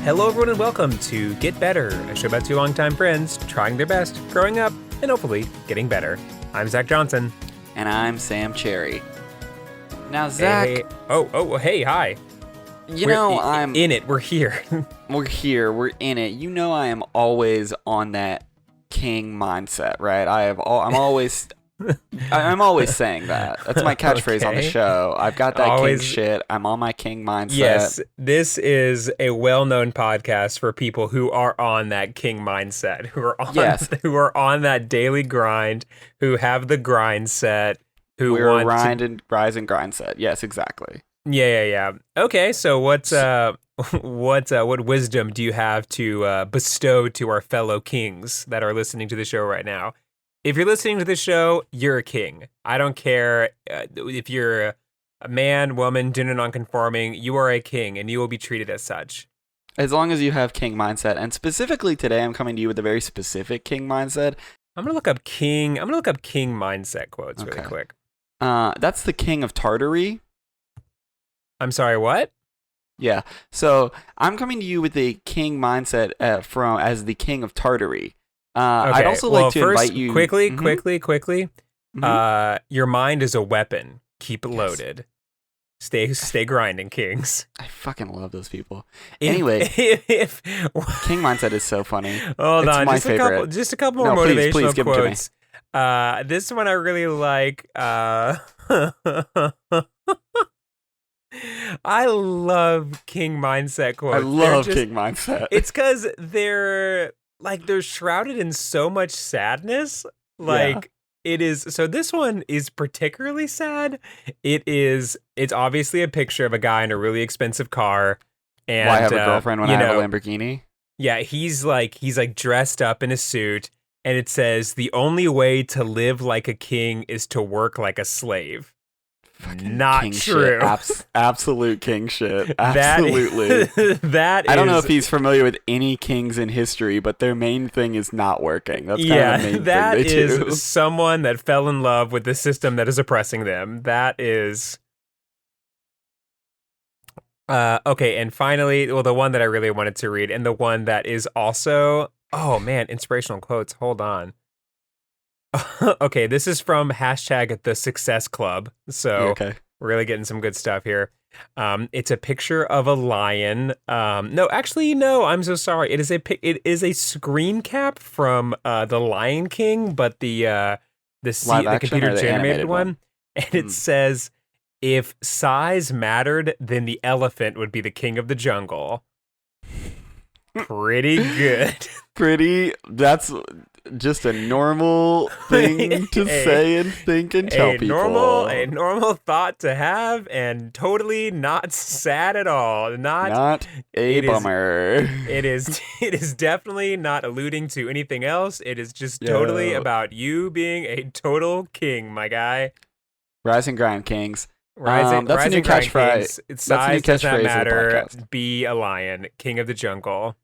Hello, everyone, and welcome to Get Better, a show about two longtime friends trying their best, growing up, and hopefully getting better. I'm Zach Johnson. And I'm Sam Cherry. Now, Zach... Hey, hi. I'm... in it. We're here. We're here. We're in it. You know I am always on that king mindset, right? I'm always saying that. That's my catchphrase on the show. I've got that king shit. I'm on my king mindset. Yes, this is a well-known podcast for people who are on that king mindset, who are on that daily grind, who have the grind set, We're rise and grind set. Yes, exactly. Yeah. Okay, so what wisdom do you have to bestow to our fellow kings that are listening to the show right now? If you're listening to the show, you're a king. I don't care if you're a man, woman, gender nonconforming, you are a king and you will be treated as such. As long as you have king mindset. And specifically today, I'm coming to you with a very specific king mindset. I'm going to look up king mindset quotes really quick. That's the king of Tartary. I'm sorry, what? Yeah. So I'm coming to you with a king mindset as the king of Tartary. I'd also like to invite you... Quickly. Mm-hmm. Your mind is a weapon. Keep it loaded. Stay grinding, kings. I fucking love those people. Anyway, king mindset is so funny. Hold on, my favorite. Just a couple more motivational please give quotes. This one I really like. I love king mindset quotes. I love king mindset. It's because they're shrouded in so much sadness. It is. So this one is particularly sad. It's obviously a picture of a guy in a really expensive car. And why have a girlfriend when I have a Lamborghini? Yeah, he's dressed up in a suit, and it says the only way to live like a king is to work like a slave. Fucking not king true. Shit. Absolute king shit. Absolutely. I don't know if he's familiar with any kings in history, but their main thing is not working. That's kind of the main thing they do. That is someone that fell in love with the system that is oppressing them. That is... okay, and finally, the one that I really wanted to read, and the one that is also... Oh, man, inspirational quotes. Hold on. Okay, this is from #The Success Club. So we're really getting some good stuff here. It's a picture of a lion. No, I'm so sorry. It is a screen cap from The Lion King, but the computer generated one. And it says, if size mattered, then the elephant would be the king of the jungle. Pretty good. That's just a normal thing to say and think and tell people. A normal thought to have, and totally not sad at all. Not a bummer. It is definitely not alluding to anything else. It is just totally about you being a total king, my guy. Rise and grind, kings. That's a new catchphrase. Size does not matter. Be a lion, king of the jungle.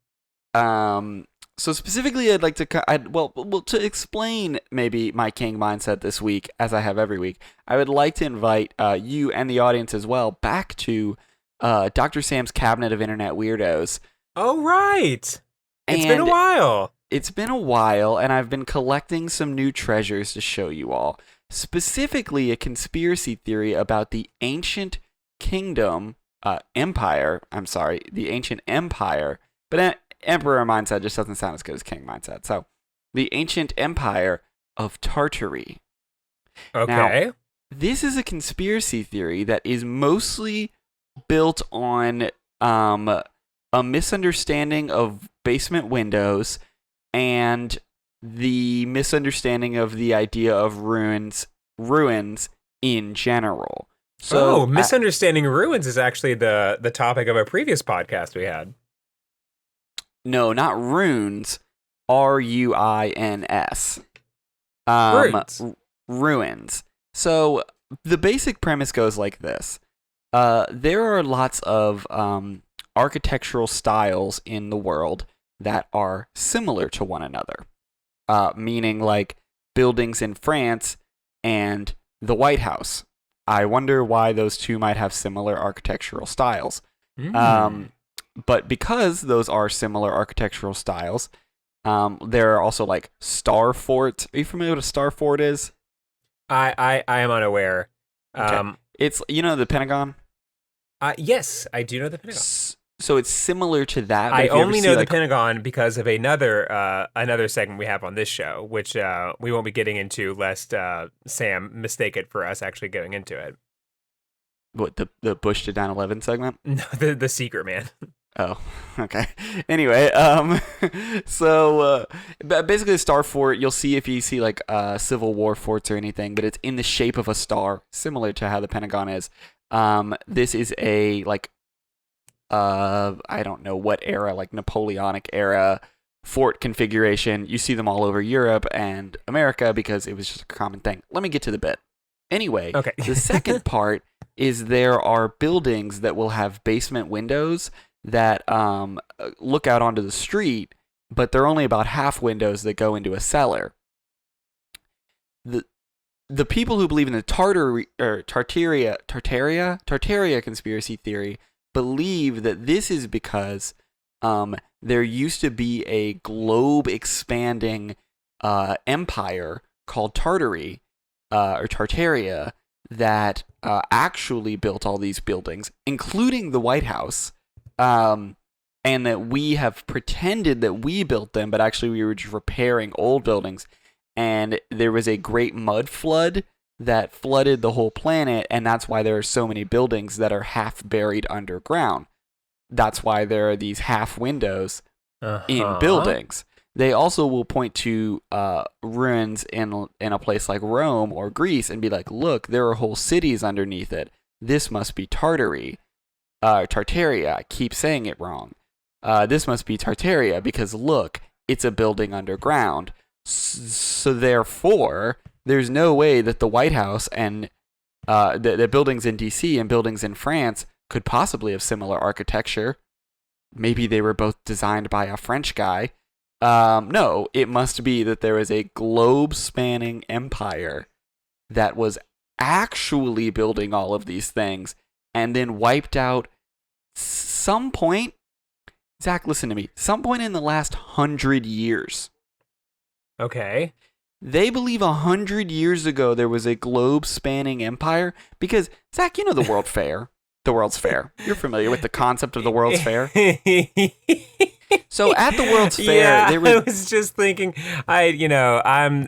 So specifically, I'd like to, to explain maybe my king mindset this week, as I have every week, I would like to invite you and the audience as well back to Dr. Sam's Cabinet of Internet Weirdos. Oh, right. It's been a while. It's been a while, and I've been collecting some new treasures to show you all. Specifically, a conspiracy theory about the ancient empire, but Emperor mindset just doesn't sound as good as king mindset. So, the ancient empire of Tartary. Okay. Now, this is a conspiracy theory that is mostly built on a misunderstanding of basement windows and the misunderstanding of the idea of ruins in general. So, misunderstanding ruins is actually the topic of a previous podcast we had. No, not runes. Ruins. Ruins. So the basic premise goes like this. There are lots of architectural styles in the world that are similar to one another. Meaning like buildings in France and the White House. I wonder why those two might have similar architectural styles. But because those are similar architectural styles, there are also like star forts. Are you familiar with what a star fort is? I am unaware. Okay. It's, the Pentagon? Yes, I do know the Pentagon. So it's similar to that. I only know the Pentagon because of another segment we have on this show, which we won't be getting into lest Sam mistake it for us actually going into it. What, the Bush to 9/11 segment? No, the secret, man. Oh, okay. Anyway, so basically, the star fort, you'll see if you see like Civil War forts or anything, but it's in the shape of a star, similar to how the Pentagon is. This is a like I don't know what era, like Napoleonic era fort configuration. You see them all over Europe and America because it was just a common thing. Let me get to the bit. Anyway, okay. The second part is there are buildings that will have basement windows that look out onto the street, but they're only about half windows that go into a cellar. The people who believe in the Tartaria conspiracy theory believe that this is because there used to be a globe expanding empire called Tartary or Tartaria that actually built all these buildings, including the White House, and that we have pretended that we built them, but actually we were just repairing old buildings. And there was a great mud flood that flooded the whole planet, and that's why there are so many buildings that are half buried underground. That's why there are these half windows in buildings. They also will point to ruins in a place like Rome or Greece and be like, look, there are whole cities underneath it. This must be Tartaria. I keep saying it wrong. This must be Tartaria because look, it's a building underground. So therefore, there's no way that the White House and the buildings in DC and buildings in France could possibly have similar architecture. Maybe they were both designed by a French guy. No, it must be that there is a globe-spanning empire that was actually building all of these things and then wiped out some point. Zach, listen to me. Some point in the last 100 years. Okay. They believe 100 years ago there was a globe-spanning empire because, Zach, you know the World Fair. The World's Fair. You're familiar with the concept of the World's Fair? So at the World's Fair, I was just thinking, I'm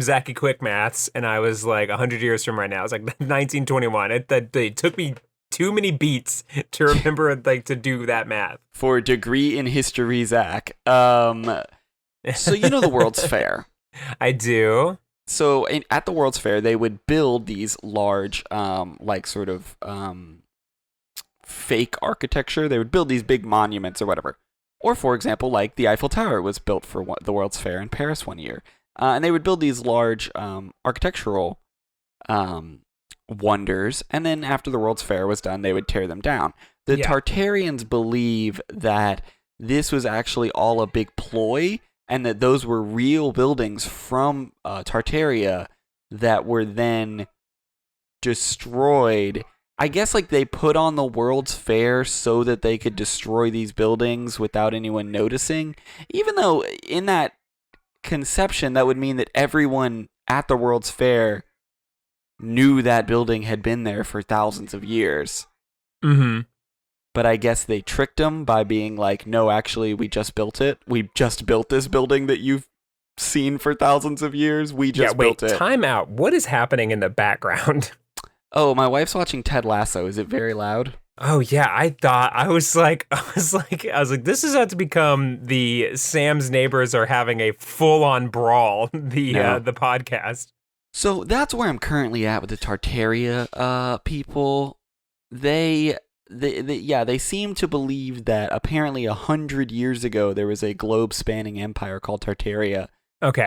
Zachy Quick Maths, and I was like 100 years from right now. It's like 1921. It took me too many beats to remember to do that math. For a degree in history, Zach. So you know the World's Fair. I do. So at the World's Fair, they would build these large, fake architecture. They would build these big monuments or whatever. Or, for example, like the Eiffel Tower was built for the World's Fair in Paris one year. And they would build these large architectural wonders. And then after the World's Fair was done, they would tear them down. The Tartarians believe that this was actually all a big ploy and that those were real buildings from Tartaria that were then destroyed. I guess they put on the World's Fair so that they could destroy these buildings without anyone noticing. Even though in that conception, that would mean that everyone at the World's Fair knew that building had been there for thousands of years. Mm-hmm. But I guess they tricked them by being like, no, actually, we just built it. We just built this building that you've seen for thousands of years. We just built it. Time out. What is happening in the background? Oh, my wife's watching Ted Lasso. Is it very loud? Oh yeah, I was like, this is about to become the Sam's neighbors are having a full-on brawl. The podcast. So that's where I'm currently at with the Tartaria people. They seem to believe that apparently 100 years ago there was a globe-spanning empire called Tartaria. Okay.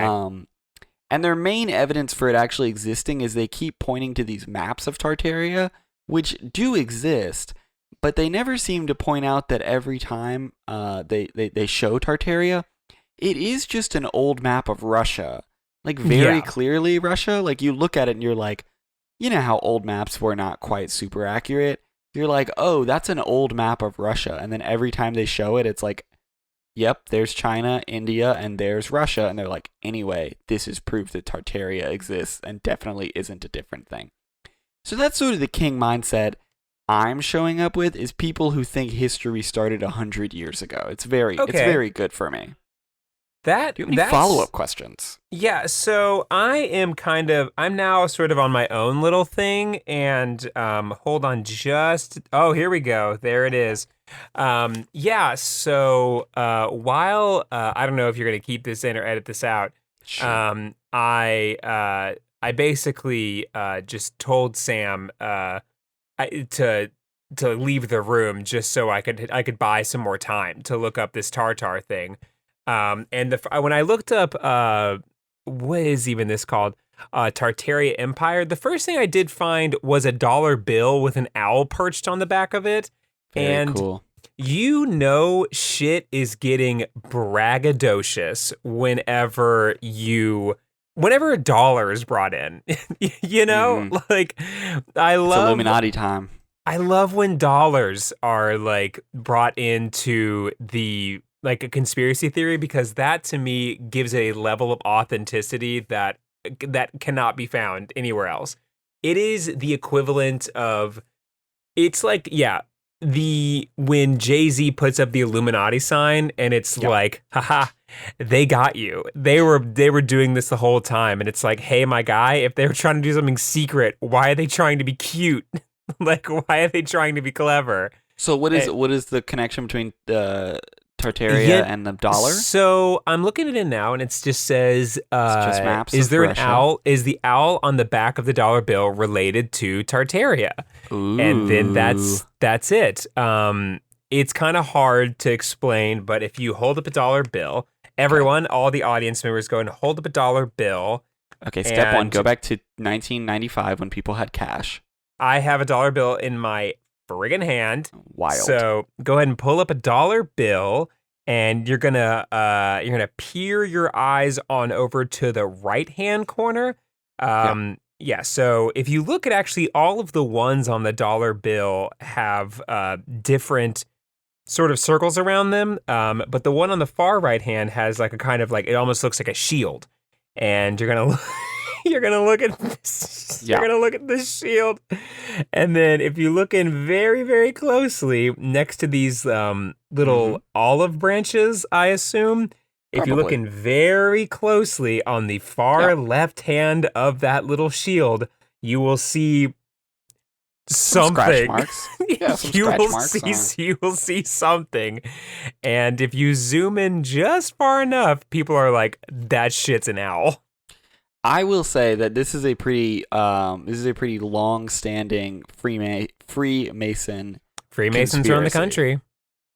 And their main evidence for it actually existing is they keep pointing to these maps of Tartaria, which do exist, but they never seem to point out that every time they show Tartaria, it is just an old map of Russia. Very clearly Russia. You look at it and you're like, you know how old maps were not quite super accurate? you're like, oh, that's an old map of Russia. And then every time they show it, it's like, yep, there's China, India, and there's Russia. And they're like, anyway, this is proof that Tartaria exists and definitely isn't a different thing. So that's sort of the king mindset I'm showing up with, is people who think history started 100 years ago. It's very good for me. Do you have any follow-up questions? Yeah, so I'm now sort of on my own little thing, and hold on here we go. There it is. So while I don't know if you're going to keep this in or edit this out, Sure. I basically just told Sam to leave the room just so I could buy some more time to look up this Tartar thing. And when I looked up, what is even this called? Tartaria Empire. The first thing I did find was a dollar bill with an owl perched on the back of it. Very cool. Shit is getting braggadocious whenever a dollar is brought in. Like I love it's Illuminati time. I love when dollars are like brought into the like a conspiracy theory, because that to me gives a level of authenticity that cannot be found anywhere else. It is the equivalent of, it's like, when Jay-Z puts up the Illuminati sign and it's like, haha, they got you. They were doing this the whole time. And it's like, hey, my guy, if they were trying to do something secret, why are they trying to be cute? Like, why are they trying to be clever? So what is the connection between Tartaria and the dollar? So I'm looking at it now, and it just says, just maps is of there Russia. an owl? Is the owl on the back of the dollar bill related to Tartaria? Ooh. And then that's it. It's kind of hard to explain, but if you hold up a dollar bill, everyone, all the audience members go and hold up a dollar bill. Okay, step one, go back to 1995 when people had cash. I have a dollar bill in my friggin' hand. Wild. So go ahead and pull up a dollar bill, and you're gonna peer your eyes on over to the right hand corner. So if you look at actually all of the ones on the dollar bill have different sort of circles around them, but the one on the far right hand has like a kind of like, it almost looks like a shield, and you're gonna you're gonna look at this. You're gonna look at this shield, and then if you look in very, very closely next to these little olive branches, I assume. If you look in very closely on the far left hand of that little shield, you will see something. Scratch marks. You will see something, and if you zoom in just far enough, people are like, "That shit's an owl." I will say that this is a pretty long-standing Freemason. Freemasons around the country.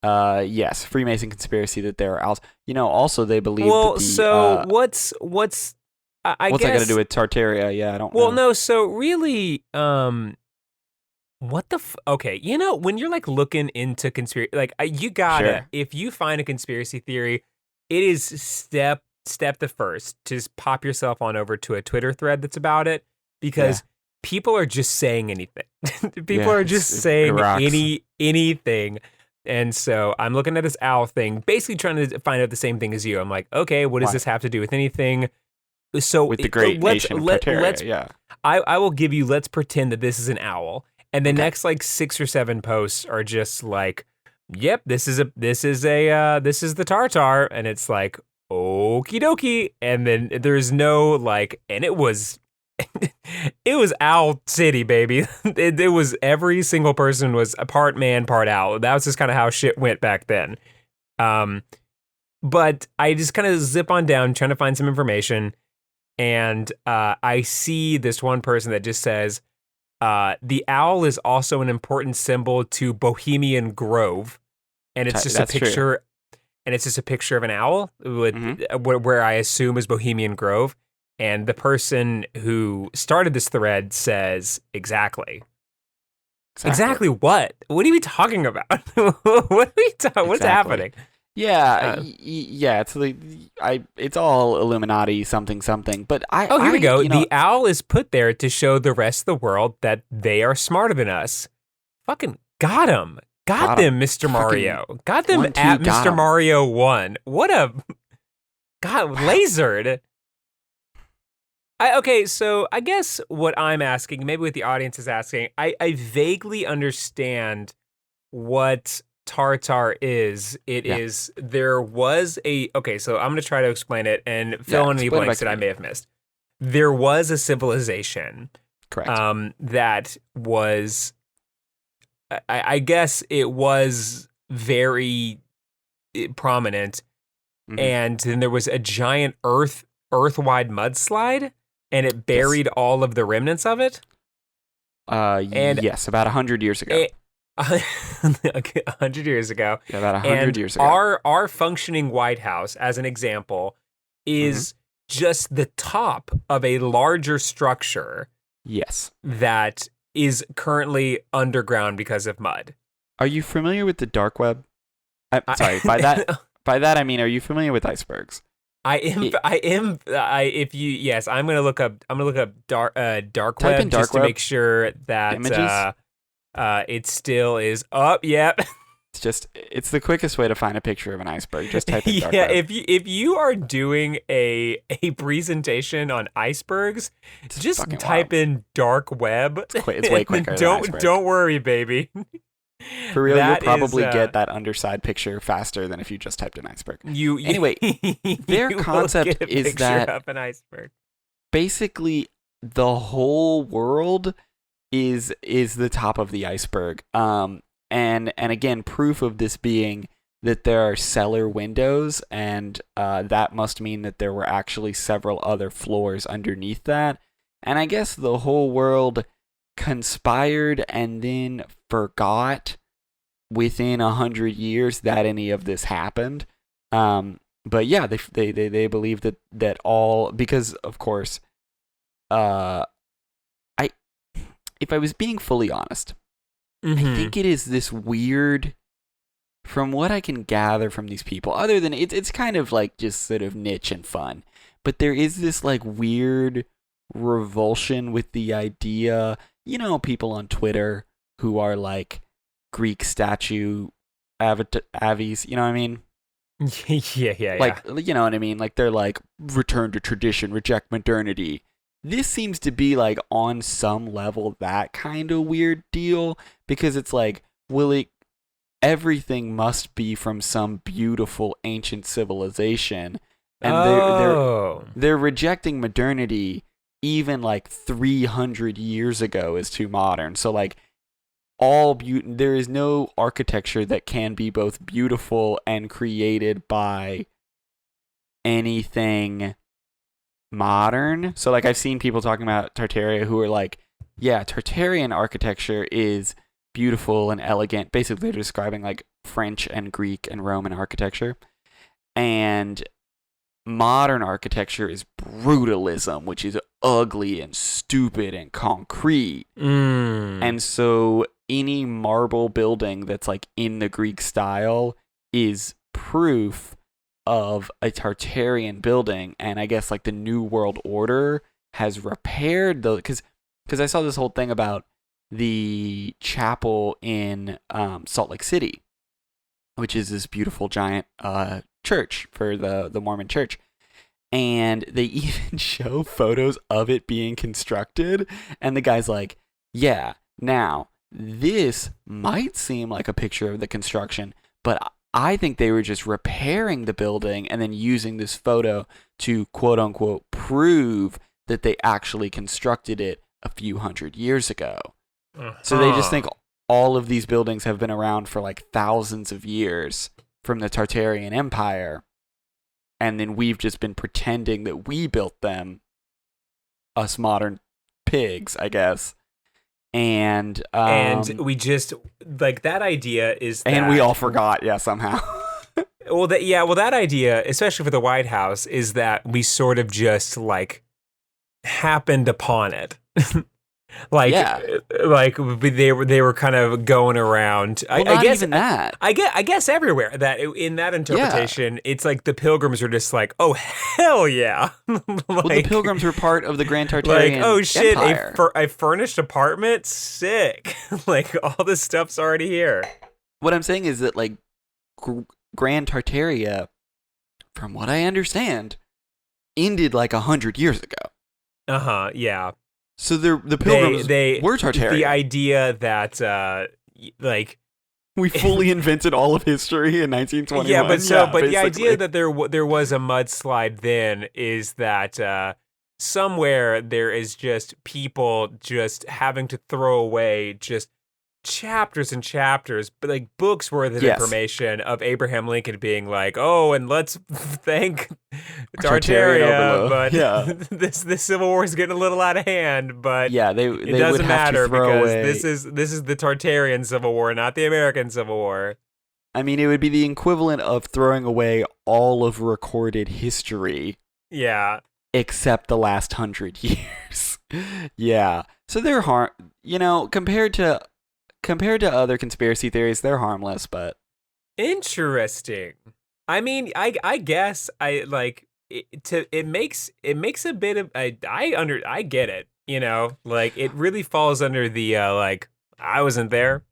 Yes, Freemason conspiracy that there are owls. Also they believe. Well, that so what's what's guess, that got to do with Tartaria? Yeah, I don't. Well, know. no. So really, what the? Okay, when you're like looking into conspiracy, like you gotta, if you find a conspiracy theory, it is step the first to just pop yourself on over to a Twitter thread that's about it, because people are just saying anything. People are just saying anything. And so I'm looking at this owl thing, basically trying to find out the same thing as you. I'm like, okay, what does this have to do with anything? So with the great nation of Tartaria, I will give you, let's pretend that this is an owl. And the next like 6 or 7 posts are just like, yep, this is the Tartar. And it's like, okie dokie. And then there's no like, and it was Owl City, baby. It was, every single person was a part man, part owl. That was just kind of how shit went back then. But I just kind of zip on down trying to find some information, and I see this one person that just says, the owl is also an important symbol to Bohemian Grove, and it's just a picture. True. And it's just a picture of an owl with where I assume is Bohemian Grove. And the person who started this thread says, exactly what? What are we talking about? What's happening? Yeah, it's it's all Illuminati something. But here we go. The owl is put there to show the rest of the world that they are smarter than us. Fucking Got him. Got them, Mr. Fucking Mario. Got them 1-2, at got Mr. 'em. Mario 1. What a... God, lasered. Okay, so I guess what I'm asking, maybe what the audience is asking, I vaguely understand what Tartar is. There was okay, so I'm going to try to explain it and fill in any explain it blanks back that to I me. may have missed. There was a civilization Correct. that was, I guess it was very prominent, Mhm. and then there was a giant earth-wide mudslide, and it buried all of the remnants of it. And Yes, about 100 years ago. 100 years ago. Yeah, about 100 And years ago. our functioning White House, as an example, is just the top of a larger structure Yes. that is currently underground because of mud. Are you familiar with the dark web? Sorry, by that I mean, are you familiar with icebergs? If you, yes, I'm gonna look up dark Type web in dark just to web make sure that images. it still is up. Yep. It's the quickest way to find a picture of an iceberg. Just type in dark Yeah, web. if you are doing a presentation on icebergs, just fucking type wild. in dark web. It's way quicker than iceberg. Don't worry, baby. For real, you'll That probably is, get that underside picture faster than if you just typed in iceberg. Anyway, their you will concept get a is picture that of an iceberg. basically the whole world is the top of the iceberg. And again, proof of this being that there are cellar windows, and that must mean that there were actually several other floors underneath that. And I guess the whole world conspired and then forgot within 100 years that any of this happened. But yeah, they believe that all, because of course, if I was being fully honest, I think it is this weird, from what I can gather from these people, other than it's kind of like just sort of niche and fun, but there is this like weird revulsion with the idea, people on Twitter who are like Greek statue avies, you know what I mean? Yeah. Like, you know what I mean? Like, they're like, return to tradition, reject modernity. This seems to be like on some level that kind of weird deal, because it's like, everything must be from some beautiful ancient civilization, and they're rejecting modernity even like 300 years ago is too modern. So like there is no architecture that can be both beautiful and created by anything modern. So like I've seen people talking about Tartaria who are like, yeah, Tartarian architecture is beautiful and elegant. Basically they're describing like French and Greek and Roman architecture. And modern architecture is brutalism, which is ugly and stupid and concrete. And so any marble building that's like in the Greek style is proof of a Tartarian building. And I guess like the New World Order has repaired those, because I saw this whole thing about the chapel in Salt Lake City, which is this beautiful giant church for the Mormon church. And they even show photos of it being constructed. And the guy's like, yeah, now this might seem like a picture of the construction, but I think they were just repairing the building and then using this photo to quote unquote prove that they actually constructed it a few hundred years ago. So they just think all of these buildings have been around for like thousands of years from the Tartarian Empire. And then we've just been pretending that we built them, us modern pigs, I guess. And we just like that idea is that, and we all forgot, somehow. that idea, especially for the White House, is that we sort of just like happened upon it. Like, Yeah. like they were kind of going around. Well, I not guess even that. I guess everywhere that in that interpretation, it's like the pilgrims are just like, oh hell yeah, Well, the Pilgrims were part of the Grand like Tartarian oh shit, Empire. a furnished apartment, sick. Like all this stuff's already here. What I'm saying is that like Grand Tartaria, from what I understand, ended like 100 years ago. Yeah. So the Pilgrims they were Tartarian. the idea that like We fully invented all of history in 1921. yeah, but the basically. idea that there was a mudslide then is that somewhere there is just people just having to throw away just chapters and chapters, but like books worth of Yes. information of Abraham Lincoln being like, oh, and let's thank Tartarian Tartaria, overlord. but Yeah. this civil war is getting a little out of hand, but Yeah, they it would doesn't have matter to throw because away. this is the Tartarian Civil War, not the American Civil War. I mean, it would be the equivalent of throwing away all of recorded history Yeah. except the last 100 years. Yeah. So they're compared to other conspiracy theories, they're harmless, but Interesting. I mean, I guess I like it makes a bit of I get it, you know? Like it really falls under the like I wasn't there.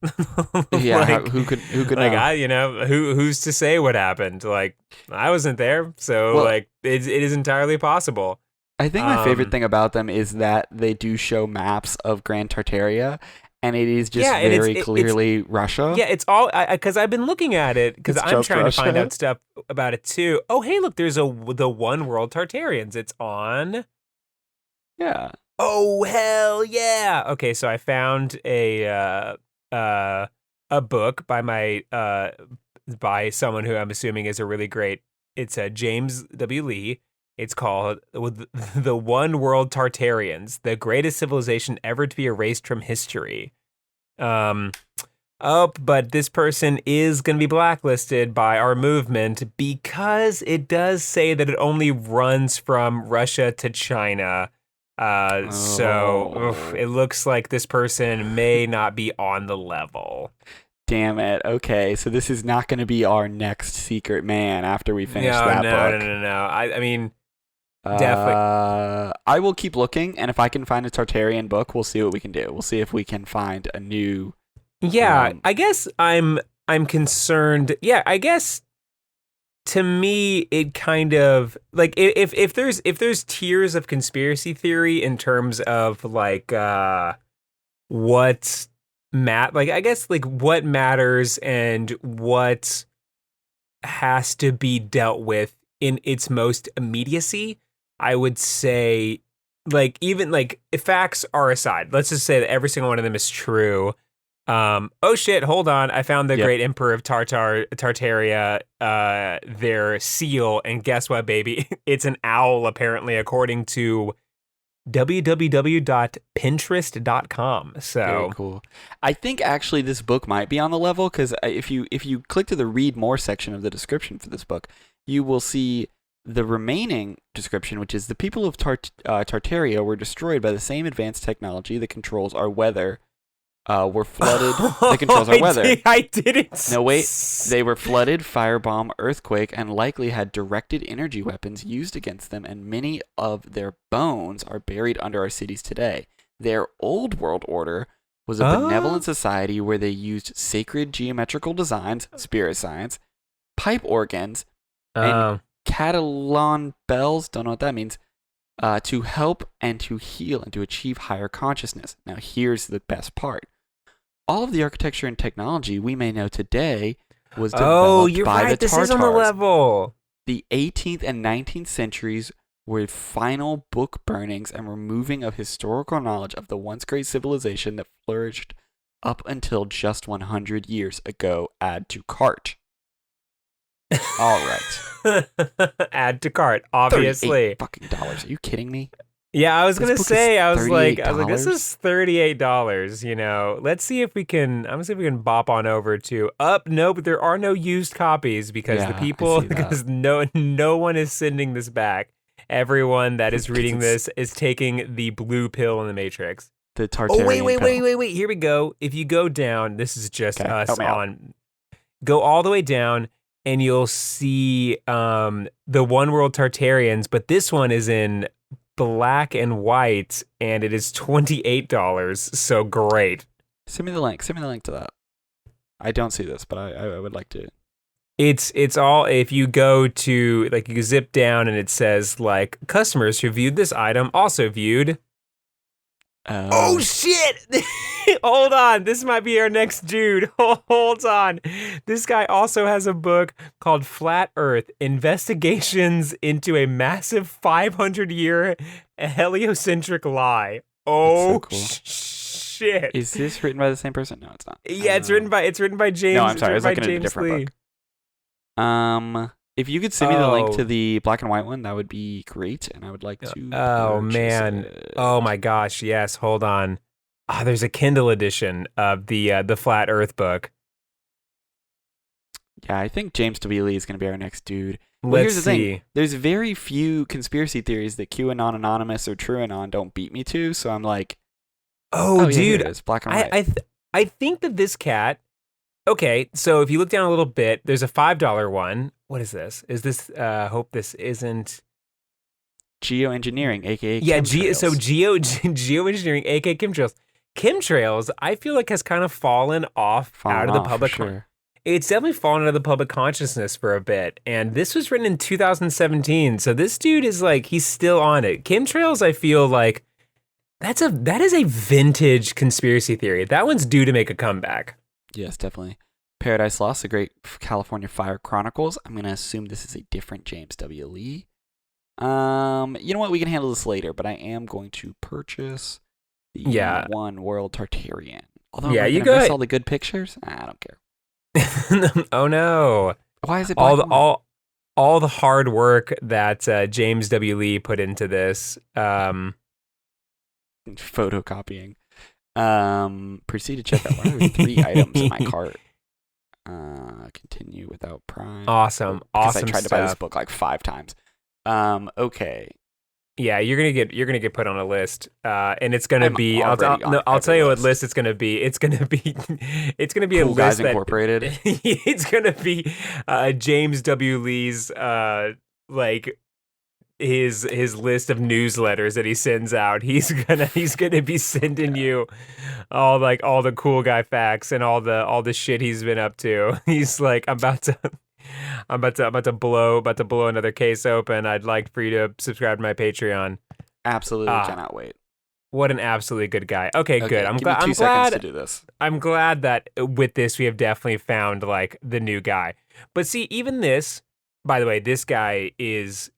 yeah, Like, who could like know? I, you know, who's to say what happened? Like I wasn't there, so Well, like it is entirely possible. I think my favorite Um, thing about them is that they do show maps of Grand Tartaria, and it is just Yeah, and very it's clearly Russia. yeah, it's all because I've been looking at it because It's I'm just trying to find Russia. out stuff about it too. Oh, hey, look, there's the One World Tartarians. It's on. Yeah. Oh hell yeah! Okay, so I found a book by by someone who I'm assuming is a really great. It's James W. Lee. It's called The One World Tartarians, the greatest civilization ever to be erased from history. Um, oh, but this person is going to be blacklisted by our movement because it does say that it only runs from Russia to China. So Oh. it looks like this person may not be on the level. Damn it. Okay, so this is not going to be our next secret man after we finish that book. No. I mean, definitely. I will keep looking, and if I can find a Tartarian book, we'll see what we can do. We'll see if we can find a new. Yeah, Um, I guess I'm concerned. Yeah, I guess to me it kind of like if there's tiers of conspiracy theory in terms of like what like I guess like what matters and what has to be dealt with in its most immediacy, I would say like even like if facts are aside, let's just say that every single one of them is true. Oh shit, hold on. I found the Yep. great emperor of Tartaria, their seal, and guess what, baby? It's an owl, apparently, according to www.pinterest.com. Very So, cool. I think actually this book might be on the level because if you click to the read more section of the description for this book, you will see the remaining description, which is the people of Tartaria were destroyed by the same advanced technology that controls our weather. Were flooded. That controls our weather. I didn't. No, wait. They were flooded, firebomb, earthquake, and likely had directed energy weapons used against them, and many of their bones are buried under our cities today. Their old world order was a benevolent society where they used sacred geometrical designs, spirit science, pipe organs, and Catalan bells, don't know what that means, to help and to heal and to achieve higher consciousness. Now, here's the best part. All of the architecture and technology we may know today was developed you're by right. the This Tartars. is on the level. The 18th and 19th centuries were final book burnings and removing of historical knowledge of the once great civilization that flourished up until just 100 years ago. Add to cart. All right. Add to cart, obviously. $38 dollars. Are you kidding me? Yeah, I was This gonna book is say, I was like, this $38? is $38. You know, let's see if we can. I'm gonna see if we can bop on over to up. Nope, there are no used copies because Yeah, the I people see that. because no one is sending this back. Everyone that is reading Because this is taking the blue pill in the Matrix. the Oh, wait, Tartarian wait, pill. wait, wait, wait. Here we go. If you go down, this is just Okay, us help me out. on. Go all the way down, and you'll see the One World Tartarians, but this one is in black and white, and it is $28. So great. Send me the link. Send me the link to that. I don't see this, but I would like to. It's all, if you go to, like, you zip down and it says, like, customers who viewed this item also viewed. Oh shit! Hold on, this might be our next dude. Hold on. This guy also has a book called Flat Earth: Investigations into a Massive 500-Year Heliocentric Lie. Oh so cool. shit! Is this written by the same person? No, it's not. Yeah, it's written by James. No, I'm sorry. I was by looking at a James different Lee. book. If you could send me the link Oh. to the black and white one, that would be great, and I would like to. Oh purchase man! it. Oh my gosh! Yes. Hold on. Ah, there's a Kindle edition of the Flat Earth book. Yeah, I think James W. Lee is going to be our next dude. Well, Let's here's the see. thing. There's very few conspiracy theories that QAnon Anonymous or TrueAnon don't beat me to, so I'm like, Oh, yeah, here dude, it is, black and white. I think that this cat. Okay, so if you look down a little bit, there's a $5 one. What is this? Is this? Hope this isn't. Geoengineering, aka Yeah, chemtrails. geoengineering, aka chemtrails. Chemtrails, I feel like has kind of fallen off out of the public. Sure. It's definitely fallen out of the public consciousness for a bit. And this was written in 2017, so this dude is like, he's still on it. Chemtrails, I feel like that is a vintage conspiracy theory. That one's due to make a comeback. Yes, definitely. Paradise Lost, The Great California Fire Chronicles. I'm going to assume this is a different James W. Lee. You know what? We can handle this later, but I am going to purchase the One World Tartarian. Although, Yeah, am I you gonna go miss ahead. all the good pictures? I don't care. Oh no. Why is it black and white? All the hard work that James W. Lee put into this. Photocopying. Proceed to check out. Why are there 3 items in my cart? Continue without Prime. Awesome. Because Awesome I tried to buy this stuff. book like 5 times. Okay. Yeah, you're gonna get put on a list, and it's gonna I'm be. already on I'll tell you every what list. list it's gonna be. It's gonna be a Cool list Guys that Incorporated. it's gonna be James W. Lee's like his list of newsletters that he sends out. He's gonna be sending you all the cool guy facts and all the shit he's been up to. He's like, I'm about to blow another case open. I'd like for you to subscribe to my Patreon. Absolutely cannot wait. What an absolutely good guy. Okay, good. Give me 2 seconds to do this. I'm glad that with this we have definitely found like the new guy. But see, even this, by the way, this guy is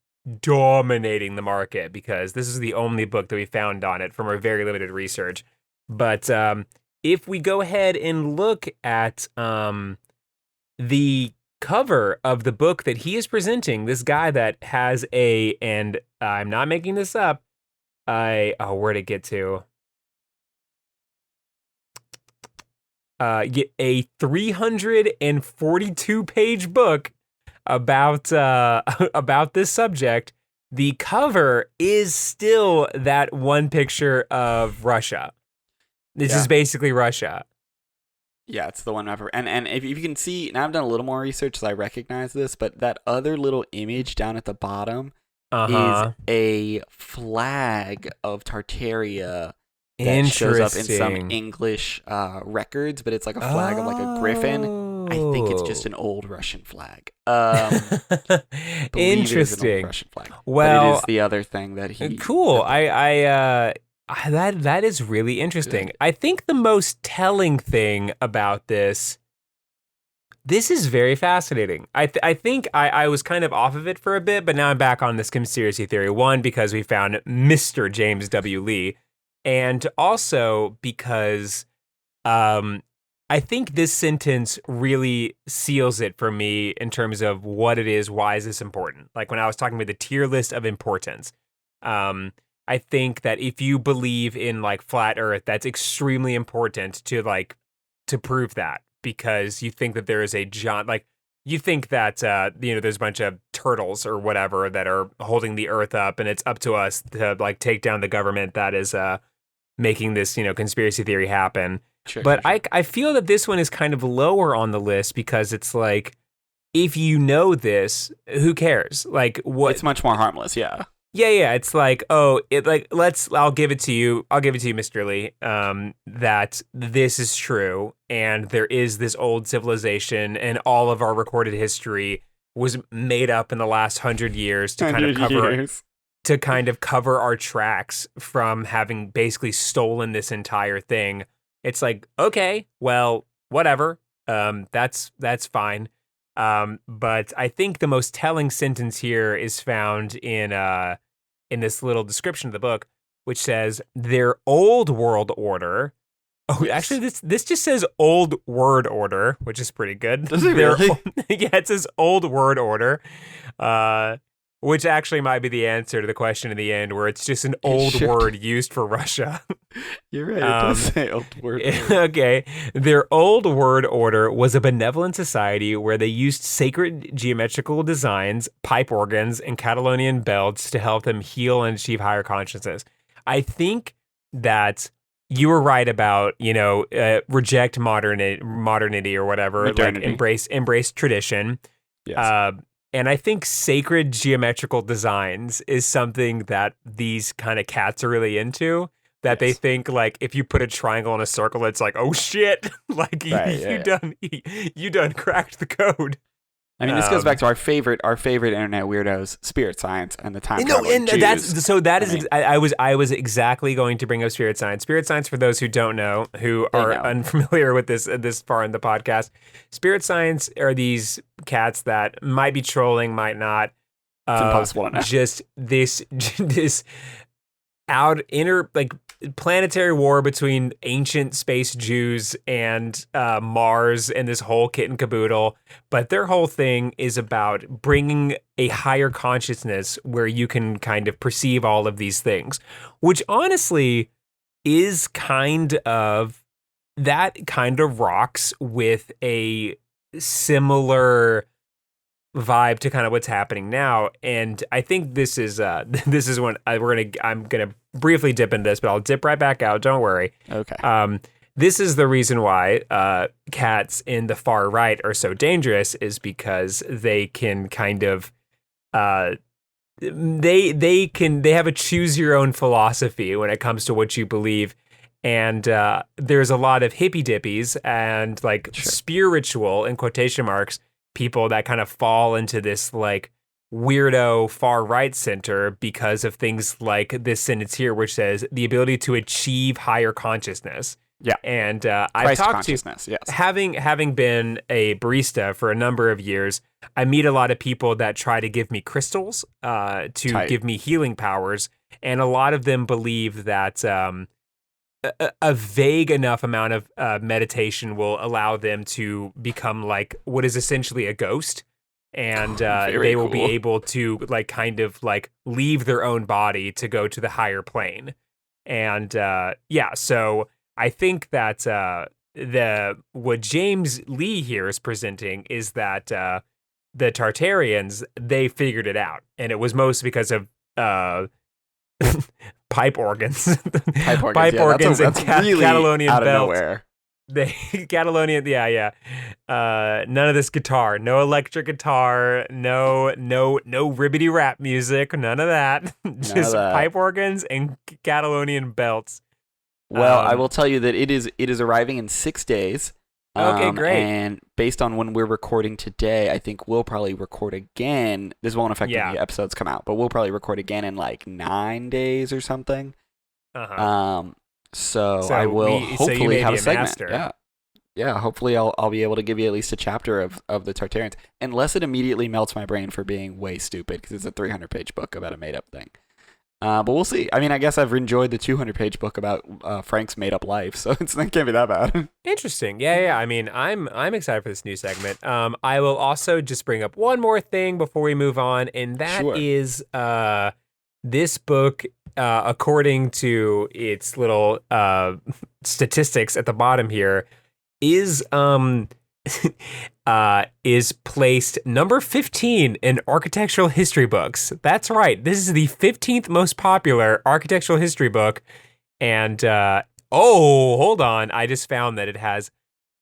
dominating the market because this is the only book that we found on it from our very limited research. But if we go ahead and look at the cover of the book that he is presenting, this guy that has and I'm not making this up, where'd it get to? A 342 page book about about this subject. The cover is still that one picture of Russia. This is basically Russia. Yeah, it's the one ever. And if you can see, now I've done a little more research, so I recognize this, but that other little image down at the bottom is a flag of Tartaria that shows up in some English records, but it's like a flag of like a griffin. I think it's just an old Russian flag. Interesting. Russian flag. Well, but it is the other thing that he. Cool. That is really interesting. Good. I think the most telling thing about this is very fascinating. I think I was kind of off of it for a bit, but now I'm back on this conspiracy theory. One, because we found Mr. James W. Lee, and also because I think this sentence really seals it for me in terms of what it is. Why is this important? Like when I was talking about the tier list of importance, I think that if you believe in like flat Earth, that's extremely important to prove that, because you think that there is a giant, like you think that there's a bunch of turtles or whatever that are holding the Earth up, and it's up to us to like take down the government that is making this, conspiracy theory happen. Sure, But sure, sure. I feel that this one is kind of lower on the list because it's like, if you know this, who cares? Like, what? It's much more harmless. Yeah. Yeah. It's like, oh, I'll give it to you. I'll give it to you, Mr. Lee. That this is true, and there is this old civilization, and all of our recorded history was made up in the last 100 years to kind of 100 cover years. our tracks from having basically stolen this entire thing. It's like, okay, well, whatever. That's fine. But I think the most telling sentence here is found in this little description of the book, which says their old world order. Oh, Yes. actually, this just says old word order, which is pretty good. Does it Their- really? Yeah, it says old word order, which actually might be the answer to the question in the end, where it's just an old should. word used for Russia. You're right. It does say old word. Okay. Their old word order was a benevolent society where they used sacred geometrical designs, pipe organs, and Catalonian belts to help them heal and achieve higher consciousness. I think that you were right about, reject modernity or whatever, Modernity. like embrace tradition. Yes. And I think sacred geometrical designs is something that these kind of cats are really into. That they Yes. think, like, if you put a triangle in a circle, it's like, oh shit, like Right, you done cracked the code. I mean, this goes back to our favorite internet weirdos, Spirit Science and the time No, traveling and Jews. that's so. That is, I mean- I was exactly going to bring up Spirit Science. Spirit Science, for those who don't know, who They are know. unfamiliar with this far in the podcast, Spirit Science are these cats that might be trolling, might not. It's impossible to know. Just this inner like planetary war between ancient space Jews and Mars and this whole kit and caboodle. But their whole thing is about bringing a higher consciousness where you can kind of perceive all of these things, which honestly is that kind of rocks with a similar vibe to kind of what's happening now. And I think this is when I'm gonna briefly dip into this, but I'll dip right back out, don't worry. Okay. This is the reason why cats in the far right are so dangerous, is because they can kind of they have a choose your own philosophy when it comes to what you believe. And there's a lot of hippy dippies and like spiritual, in quotation marks, people that kind of fall into this like weirdo far right center because of things like this sentence here, which says the ability to achieve higher consciousness. Yeah. And I've Christ talked to, consciousness, yes. having been a barista for a number of years, I meet a lot of people that try to give me crystals to Tight. give me healing powers. And a lot of them believe that a vague enough amount of meditation will allow them to become like what is essentially a ghost. And Very they will be cool. able to like kind of like leave their own body to go to the higher plane. And so I think that what James Lee here is presenting is that the Tartarians, they figured it out, and it was mostly because of pipe organs, Pipe organs, yeah, that's really Catalonian out of belts. nowhere. They Catalonian, yeah. None of this guitar, no electric guitar, no ribbity rap music, none of that. Just that. pipe organs and Catalonian belts. Well, I will tell you that it is arriving in 6 days. Okay, great. And based on when we're recording today, I think we'll probably record again. This won't affect when the episodes come out, but we'll probably record again in like 9 days or something. So I will you hopefully may have be a segment. master. Yeah. Hopefully I'll be able to give you at least a chapter of the Tartarians, unless it immediately melts my brain for being way stupid because it's a 300-page book about a made-up thing. But we'll see. I mean, I guess I've enjoyed the 200-page book about Frank's made-up life, so it can't be that bad. Interesting. Yeah. I mean, I'm excited for this new segment. I will also just bring up one more thing before we move on, and that is this book, according to its little statistics at the bottom here, is placed number 15 in architectural history books. That's right. This is the 15th most popular architectural history book And hold on, I just found that it has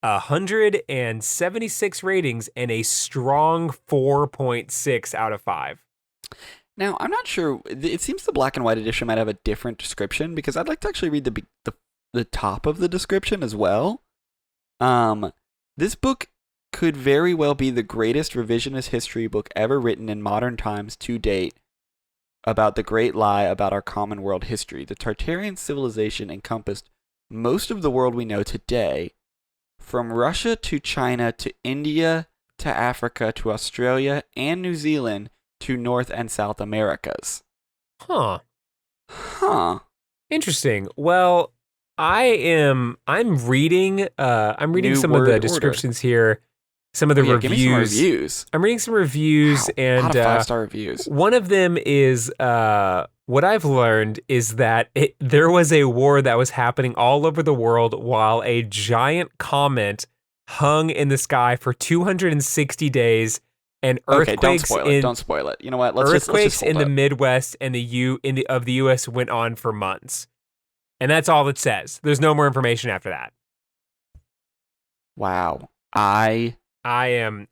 176 ratings and a strong 4.6 out of 5. Now, I'm not sure. It seems the black and white edition might have a different description because I'd like to actually read the top of the description as well. This book could very well be the greatest revisionist history book ever written in modern times to date about the great lie about our common world history. The Tartarian civilization encompassed most of the world we know today, from Russia to China to India to Africa to Australia and New Zealand to North and South Americas. Huh. Interesting. Well, I'm reading New some of word the order. descriptions here, some of the reviews. Give me some reviews. I'm reading some reviews, Wow, and a lot of 5-star reviews. one of them is what I've learned is that there was a war that was happening all over the world while a giant comet hung in the sky for 260 days, and earthquakes Don't spoil it. You know what? Let's earthquakes just hold in the it. Midwest and the U.S. went on for months, and that's all it says. There's no more information after that. Wow. I'm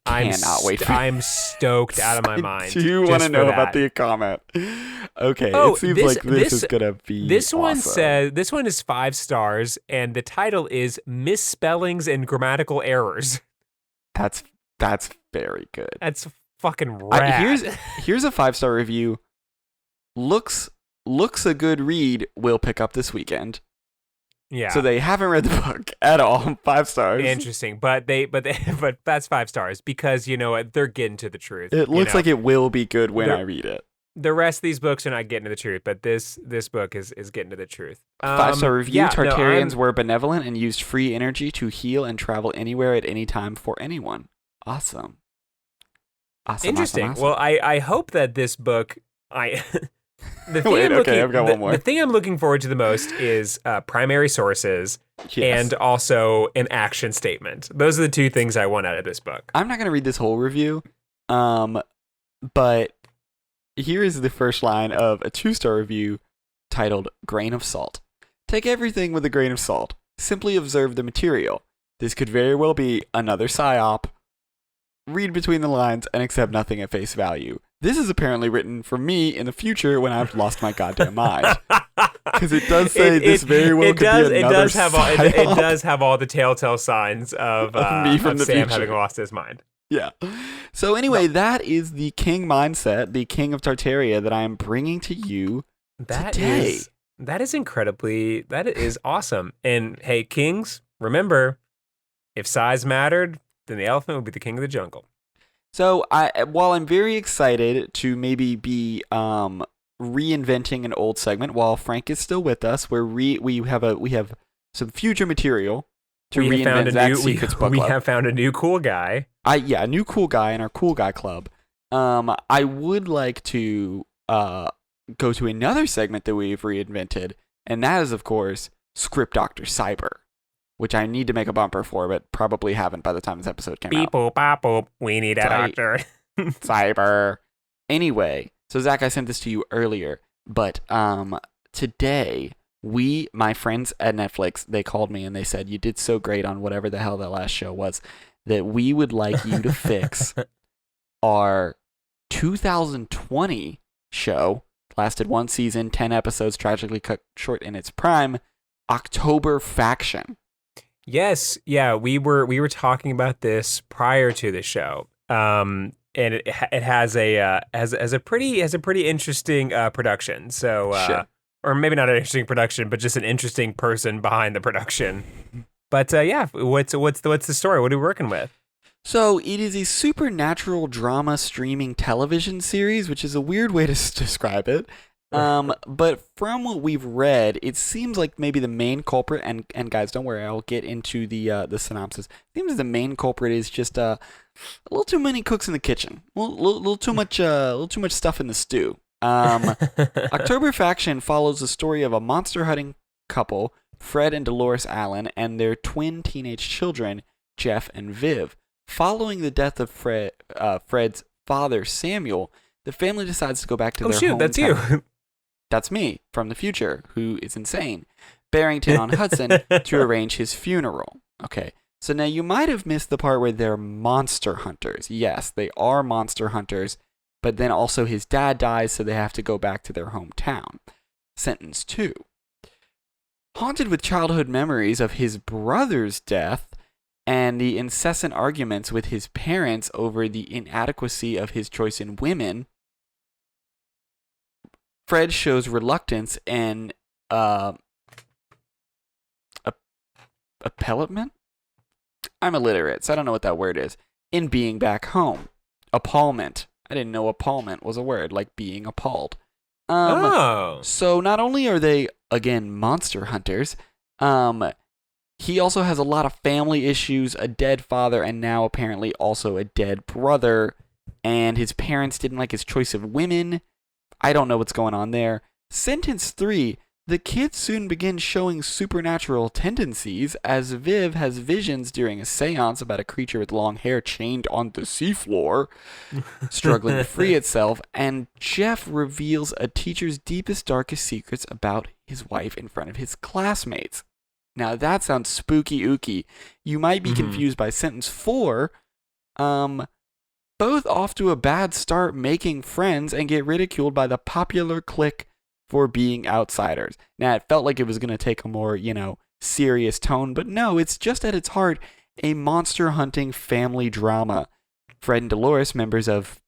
cannot wait for I'm stoked out of my mind. Do you want to just know for about that. the comment? Okay, Oh, it seems like this is gonna be This one awesome. this one is 5 stars, and the title is Misspellings and Grammatical Errors. That's very good. That's fucking rad. Here's a 5-star review. Looks a good read. Will pick up this weekend. yeah. So they haven't read the book at all. 5 stars. Interesting, but that's 5 stars because you know what, they're getting to the truth. It looks like it will be good when They're- I read it. The rest of these books are not getting to the truth, but this book is getting to the truth. 5-star review. Yeah, Tartarians no, were benevolent and used free energy to heal and travel anywhere at any time for anyone. Awesome. Interesting. Awesome. Well, I hope that this book the thing Wait, I'm okay, I've got one more. The thing I'm looking forward to the most is primary sources Yes. and also an action statement. Those are the two things I want out of this book. I'm not going to read this whole review, but here is the first line of a 2-star review titled Grain of Salt. Take everything with a grain of salt. Simply observe the material. This could very well be another psyop. Read between the lines and accept nothing at face value. This is apparently written for me in the future when I've lost my goddamn mind. Because it does say this very well could be another psyop. It does have all the telltale signs of me from the Sam future. having lost his mind. Yeah. So anyway, that is the king mindset, the king of Tartaria that I am bringing to you today. That is awesome. And hey, kings, remember, if size mattered, then the elephant would be the king of the jungle. So while I'm very excited to maybe be reinventing an old segment, while Frank is still with us, we have some future material to reinvent Zach Secrets Book We Club. have found a new cool guy. A new cool guy in our cool guy club. I would like to go to another segment that we've reinvented, and that is, of course, Script Doctor Cyber, which I need to make a bumper for, but probably haven't by the time this episode came Beep out. boop bop boop. We need a Sorry. doctor. Cyber. Anyway, so Zach, I sent this to you earlier, but today my friends at Netflix, they called me and they said, you did so great on whatever the hell that last show was, that we would like you to fix our 2020 show, lasted 1 season, 10 episodes, tragically cut short in its prime, October Faction. Yes, yeah, we were talking about this prior to the show, and it has a pretty interesting production. So, Shit. or maybe not an interesting production, but just an interesting person behind the production. But yeah, what's the story? What are we working with? So it is a supernatural drama streaming television series, which is a weird way to describe it. But from what we've read, it seems like maybe the main culprit, and guys, don't worry, I'll get into the synopsis. It seems the main culprit is just a little too many cooks in the kitchen, a little too much stuff in the stew. October Faction follows the story of a monster hunting couple, Fred and Dolores Allen, and their twin teenage children, Jeff and Viv. Following the death of Fred's father, Samuel, the family decides to go back to their hometown. That's you. That's me from the future, who is insane. Barrington on Hudson to arrange his funeral. Okay, so now you might have missed the part where they're monster hunters. Yes, they are monster hunters, but then also his dad dies, so they have to go back to their hometown. Sentence 2. Haunted with childhood memories of his brother's death and the incessant arguments with his parents over the inadequacy of his choice in women, Fred shows reluctance and appellment? I'm illiterate, so I don't know what that word is. In being back home. Appallment. I didn't know appallment was a word, like being appalled. So not only are they, again, monster hunters, he also has a lot of family issues, a dead father, and now apparently also a dead brother, and his parents didn't like his choice of women. I don't know what's going on there. Sentence 3. The kids soon begin showing supernatural tendencies as Viv has visions during a seance about a creature with long hair chained on the seafloor, struggling to free itself, and Jeff reveals a teacher's deepest, darkest secrets about his wife in front of his classmates. Now that sounds spooky ooky. You might be confused by sentence 4. Both off to a bad start making friends and get ridiculed by the popular clique for being outsiders. Now, it felt like it was going to take a more, serious tone, but no, it's just at its heart a monster hunting family drama. Fred and Dolores, members of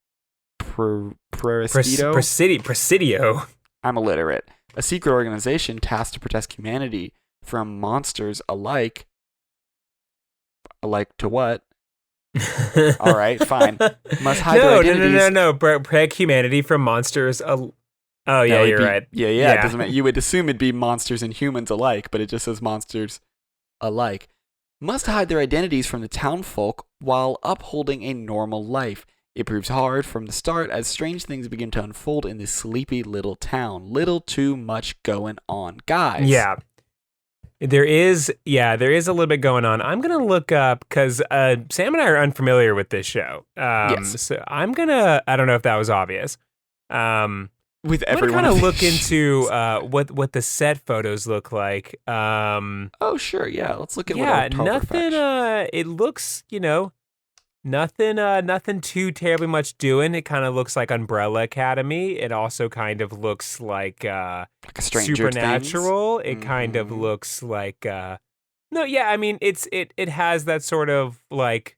Presidio. I'm illiterate. A secret organization tasked to protect humanity from monsters alike. Alike to what? All right, fine. Must hide their identities. No. Protect humanity from monsters. Oh, yeah, you're right. Yeah. It doesn't matter. You would assume it'd be monsters and humans alike, but it just says monsters alike. Must hide their identities from the town folk while upholding a normal life. It proves hard from the start as strange things begin to unfold in this sleepy little town. Little too much going on, guys. Yeah. There is a little bit going on. I'm going to look up, because Sam and I are unfamiliar with this show. Yes. So I don't know if that was obvious. With everyone. I'm going to look into what the set photos look like. Oh, sure, yeah. Let's look at what nothing. It looks, nothing too terribly much doing. It kind of looks like Umbrella Academy. It also kind of looks like a Stranger Supernatural. Things. It kind of looks like it has that sort of like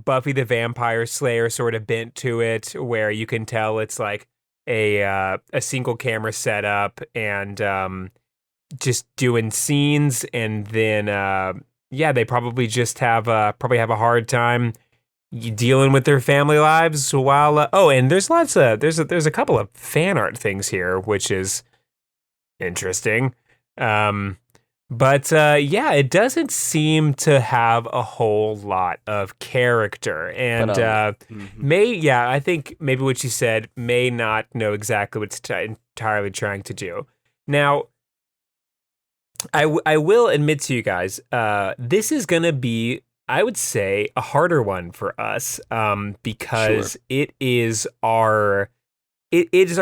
Buffy the Vampire Slayer sort of bent to it, where you can tell it's like a single camera setup and just doing scenes, and then they probably just have a hard time dealing with their family lives while and there's a couple of fan art things here, which is interesting. But it doesn't seem to have a whole lot of character, and I think maybe what you said may not know exactly what it's entirely trying to do. Now, I will admit to you guys, this is gonna be, I would say, a harder one for us, because it is our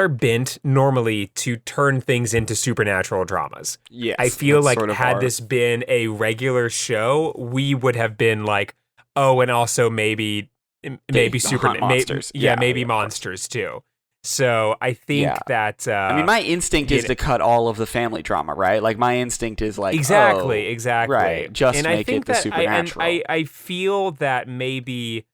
bent normally to turn things into supernatural dramas. Yes, I feel like had this been a regular show, we would have been like, oh, and also maybe monsters. Maybe monsters too. So I think that my instinct is to cut all of the family drama, right? Like my instinct is like exactly, right, just and make it the supernatural. I feel that maybe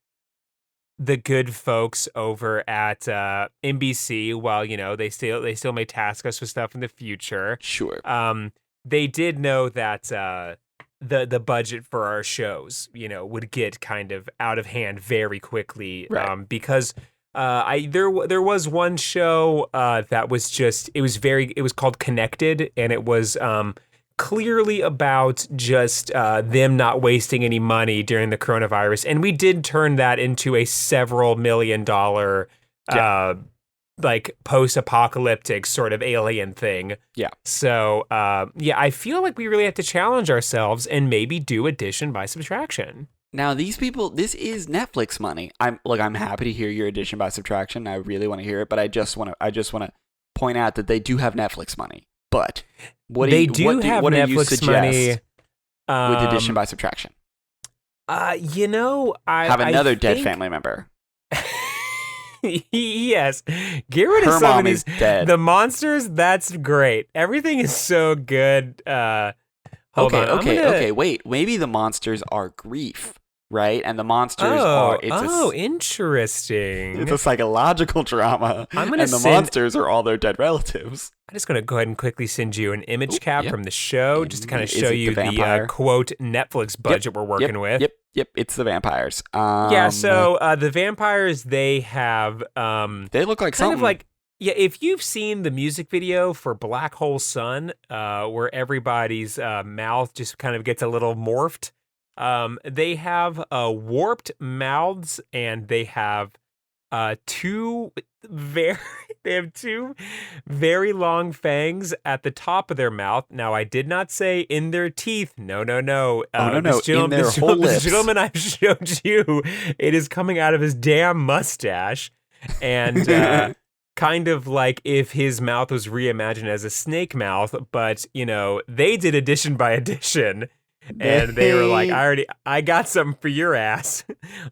the good folks over at NBC, while they still may task us with stuff in the future. Sure. They did know that the budget for our shows, would get kind of out of hand very quickly, right. Because there was one show that was it was called Connected, and it was clearly about just them not wasting any money during the coronavirus, and we did turn that into a several $1 million like post-apocalyptic sort of alien thing. Yeah. So I feel like we really have to challenge ourselves and maybe do addition by subtraction. Now these people, this is Netflix money. I'm happy to hear your addition by subtraction. I really want to hear it, but I just want to point out that they do have Netflix money. But what They do you, what do, have what do you Netflix money. suggest with addition by subtraction? You know, Have another dead think- family member. Yes, get rid of Her some mom of these. is dead. The monsters, that's great. Everything is so good. Hold on. Okay. Wait, maybe the monsters are grief, right? And the monsters are interesting. It's a psychological drama. And the monsters are all their dead relatives. I'm just going to go ahead and quickly send you an image cap from the show, just to kind of Is show it you the vampire? quote Netflix budget we're working with. Yep, it's the vampires. So the vampires, they have they look like kind something. of like, yeah, if you've seen the music video for Black Hole Sun, where everybody's mouth just kind of gets a little morphed, they have warped mouths, and they have two very long fangs at the top of their mouth. Now, I did not say in their teeth. No. In their whole lips. This gentleman I've showed you, it is coming out of his damn mustache, and kind of like if his mouth was reimagined as a snake mouth. But they did addition by addition. And they were like, I got something for your ass.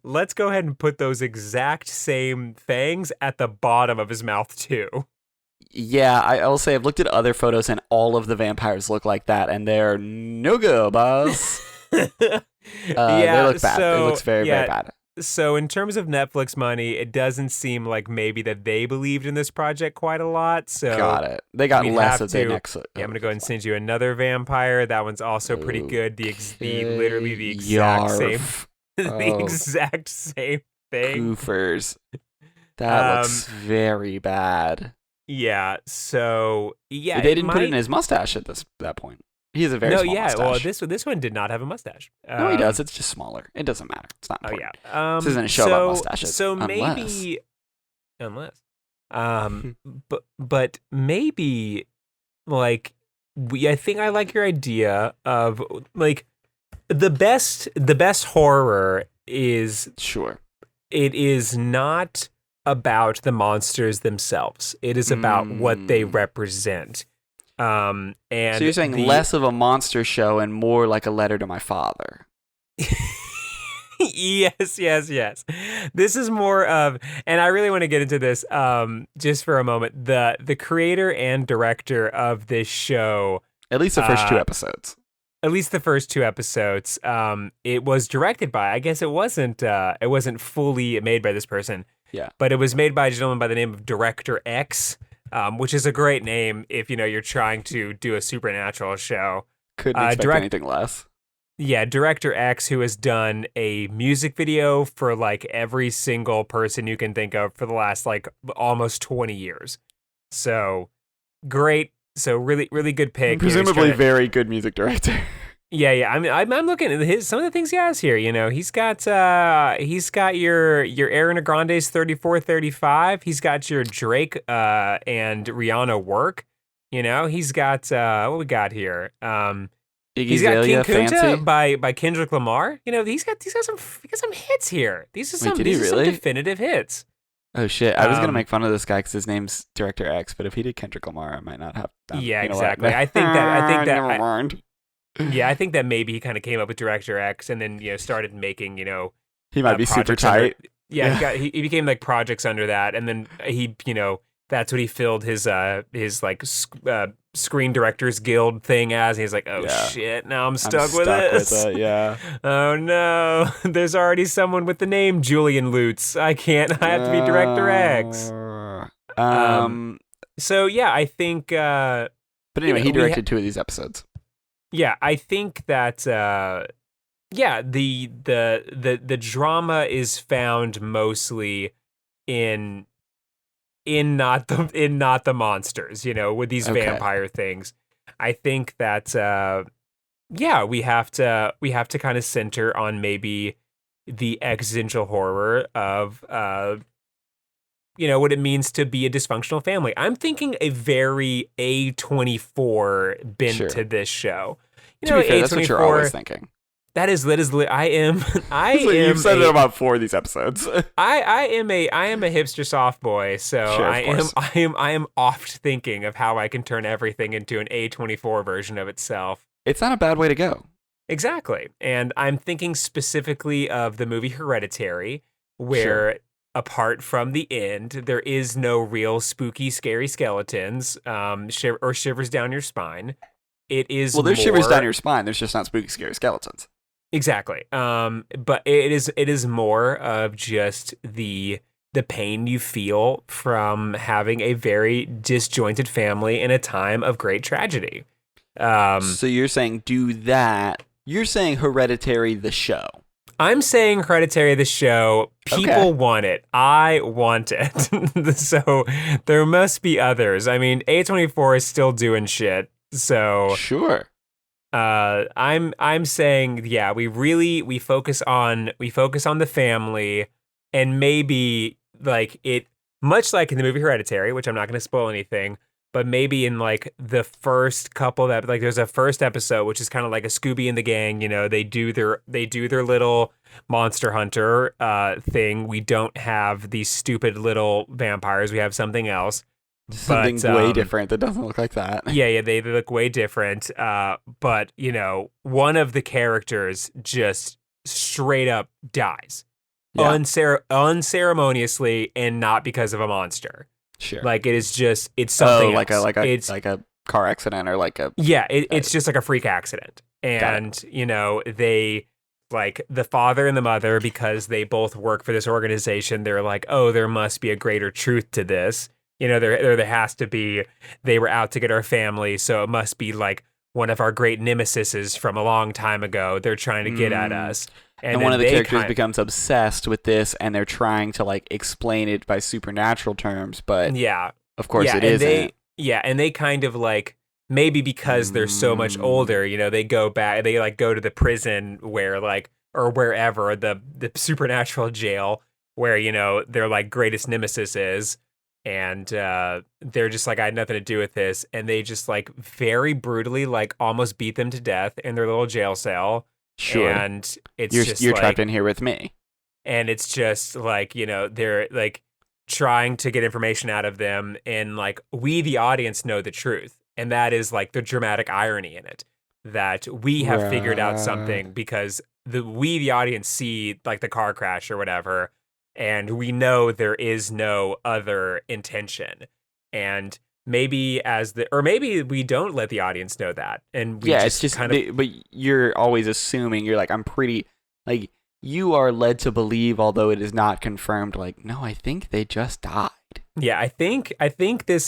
Let's go ahead and put those exact same fangs at the bottom of his mouth too. Yeah, I will say I've looked at other photos and all of the vampires look like that, and they're no good, boss. They look bad. It looks very bad. So in terms of Netflix money, it doesn't seem like maybe that they believed in this project quite a lot. So got it. They got less of their next. Yeah, I'm gonna go ahead and send you another vampire. That one's also pretty good. Literally the exact same, the exact same thing. Goofers. That looks very bad. Yeah. So yeah, they didn't put it in his mustache at that point. He has a very small mustache. Well, this one did not have a mustache. No, he does. It's just smaller. It doesn't matter. It's not important. Oh yeah. This isn't a show about mustaches. So but maybe like I think I like your idea of like the best horror is it is not about the monsters themselves. It is about what they represent. And so you're saying less of a monster show and more like a letter to my father. Yes. This is more of, and I really want to get into this just for a moment. The creator and director of this show, at least the first 2 episodes. At least the first 2 episodes. It was directed by, I guess it wasn't fully made by this person. Yeah. But it was made by a gentleman by the name of Director X. Which is a great name if you're trying to do a supernatural show. Couldn't expect anything less. Yeah, Director X, who has done a music video for like every single person you can think of for the last like almost 20 years. So great. So really, really good pick. Presumably very good music director. Yeah. I mean, I'm looking at some of the things he has here. He's got your Ariana Grande's 3435. He's got your Drake and Rihanna work. He's got what we got here. He's got King Kunta by Kendrick Lamar. He's got some hits here. These are some definitive hits. Oh shit! I was gonna make fun of this guy because his name's Director X, but if he did Kendrick Lamar, I might not have. Yeah, exactly. I think that. Never mind. Yeah, I think that maybe he kind of came up with Director X and then started making he might be super tight. He became like projects under that, and then he that's what he filled his like Screen Directors Guild thing as. He's like, shit, now I'm stuck with this. Yeah. Oh no, there's already someone with the name Julian Lutz. I have to be Director X. So yeah, I think. But anyway, he directed 2 of these episodes. Yeah, I think that the drama is found mostly in not the monsters, with these vampire things. I think that we have to kind of center on maybe the existential horror of what it means to be a dysfunctional family. I'm thinking a very A24 bent to this show. To be fair, that's what you're always thinking. I am I So am you've said a, it about 4 of these episodes. I am a hipster soft boy, so Sure, of I am course. I am oft thinking of how I can turn everything into an A24 version of itself. It's not a bad way to go. Exactly. And I'm thinking specifically of the movie Hereditary, where apart from the end, there is no real spooky, scary skeletons or shivers down your spine. It is Well, there's shivers down more your spine. There's just not spooky, scary skeletons. exactly. But it is more of just the pain you feel from having a very disjointed family in a time of great tragedy. So you're saying do that. You're saying Hereditary the show. I'm saying Hereditary the show. People Okay. want it. I want it. So there must be others. I mean, A24 is still doing shit. So Sure. I'm saying yeah, we focus on the family, and maybe like it, much like in the movie Hereditary, which I'm not going to spoil anything, but maybe in like the first couple that like there's a first episode which is kind of like a Scooby and the gang, you know, they do their little monster hunter thing. We don't have these stupid little vampires. We have something else. Something But, way different that doesn't look like that. Yeah, they look way different. But you know, one of the characters just straight up dies Yeah. unceremoniously, and not because of a monster. Sure. Like it is just it's something like else. a like a car accident or like a Yeah, it's just like a freak accident. And, you know, they like the father and the mother, because they both work for this organization, they're like, oh, there must be a greater truth to this. You know, there has to be, they were out to get our family, so it must be like one of our great nemesises from a long time ago. They're trying to get at us. and one of the characters becomes obsessed with this, and they're trying to like explain it by supernatural terms, but yeah. of course it and isn't. and they kind of like, maybe because they're so much older, you know, they go back, they like go to the prison where like, or wherever the supernatural jail where, you know, their like greatest nemesis is. And they're just like, I had nothing to do with this. And they just like very brutally, like almost beat them to death in their little jail cell. Sure. And it's You're like, trapped in here with me. and it's just like, you know, they're like trying to get information out of them. And like, we, the audience, know the truth. And that is like the dramatic irony in it, that we have figured out something because we, the audience, see like the car crash or whatever. And we know there is no other intention. And maybe or maybe we don't let the audience know that. And we It's just kind of, but you're always assuming, you're like, I'm pretty, like, you are led to believe, although it is not confirmed, like, no, I think they just died. yeah, I think the